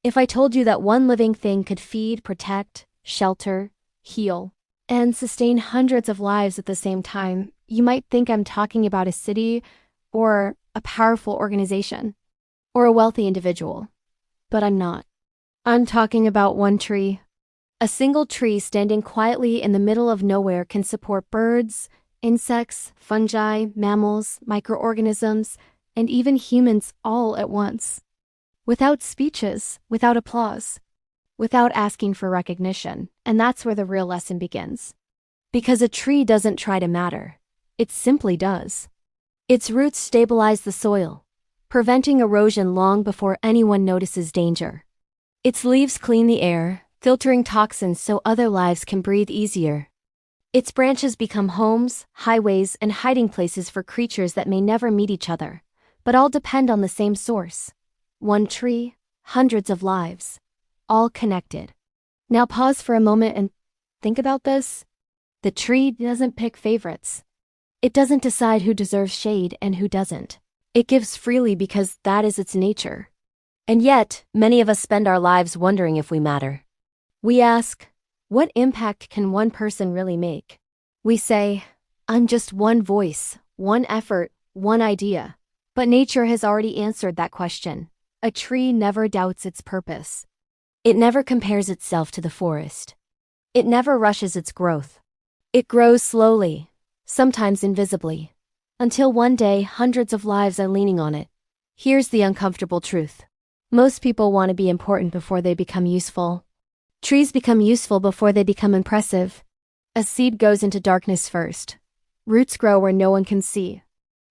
If I told you that one living thing could feed, protect, shelter, heal, and sustain hundreds of lives at the same time, you might think I'm talking about a city or a powerful organization or a wealthy individual. But I'm not. I'm talking about one tree. A single tree standing quietly in the middle of nowhere can support birds, insects, fungi, mammals, microorganisms, and even humans all at once. Without speeches, without applause, without asking for recognition. And that's where the real lesson begins. Because a tree doesn't try to matter. It simply does. Its roots stabilize the soil, preventing erosion long before anyone notices danger. Its leaves clean the air, filtering toxins so other lives can breathe easier. Its branches become homes, highways, and hiding places for creatures that may never meet each other, but all depend on the same source. One tree, hundreds of lives, all connected. Now pause for a moment and think about this. The tree doesn't pick favorites. It doesn't decide who deserves shade and who doesn't. It gives freely because that is its nature. And yet, many of us spend our lives wondering if we matter. We ask, what impact can one person really make? We say, I'm just one voice, one effort, one idea. But nature has already answered that question. A tree never doubts its purpose. It never compares itself to the forest. It never rushes its growth. It grows slowly, sometimes invisibly, until one day hundreds of lives are leaning on it. Here's the uncomfortable truth. Most people want to be important before they become useful. Trees become useful before they become impressive. A seed goes into darkness first. Roots grow where no one can see.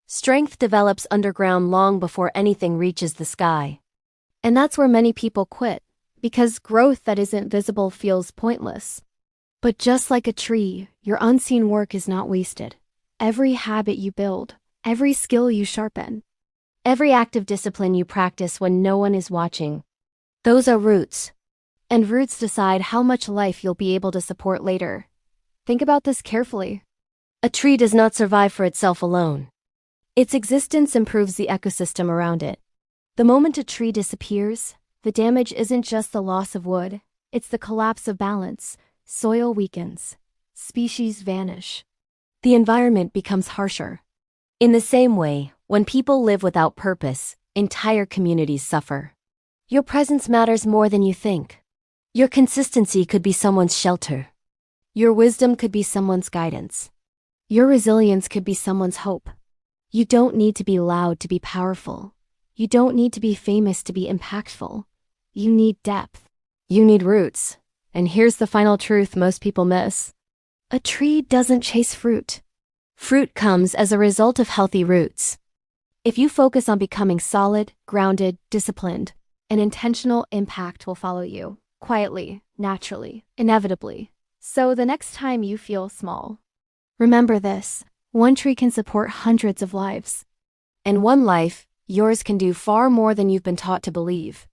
Strength develops underground long before anything reaches the sky. And that's where many people quit, because growth that isn't visible feels pointless. But just like a tree, your unseen work is not wasted. Every habit you build, every skill you sharpen, every act of discipline you practice when no one is watching, those are roots. And roots decide how much life you'll be able to support later. Think about this carefully. A tree does not survive for itself alone. Its existence improves the ecosystem around it. The moment a tree disappears, the damage isn't just the loss of wood, it's the collapse of balance. Soil weakens. Species vanish. The environment becomes harsher. In the same way, when people live without purpose, entire communities suffer. Your presence matters more than you think. Your consistency could be someone's shelter. Your wisdom could be someone's guidance. Your resilience could be someone's hope. You don't need to be loud to be powerful. You don't need to be famous to be impactful. You need depth. You need roots. And here's the final truth most people miss. A tree doesn't chase fruit. Fruit comes as a result of healthy roots. If you focus on becoming solid, grounded, disciplined, an intentional impact will follow you, quietly, naturally, inevitably. So the next time you feel small, remember this: one tree can support hundreds of lives. And one life, yours, can do far more than you've been taught to believe.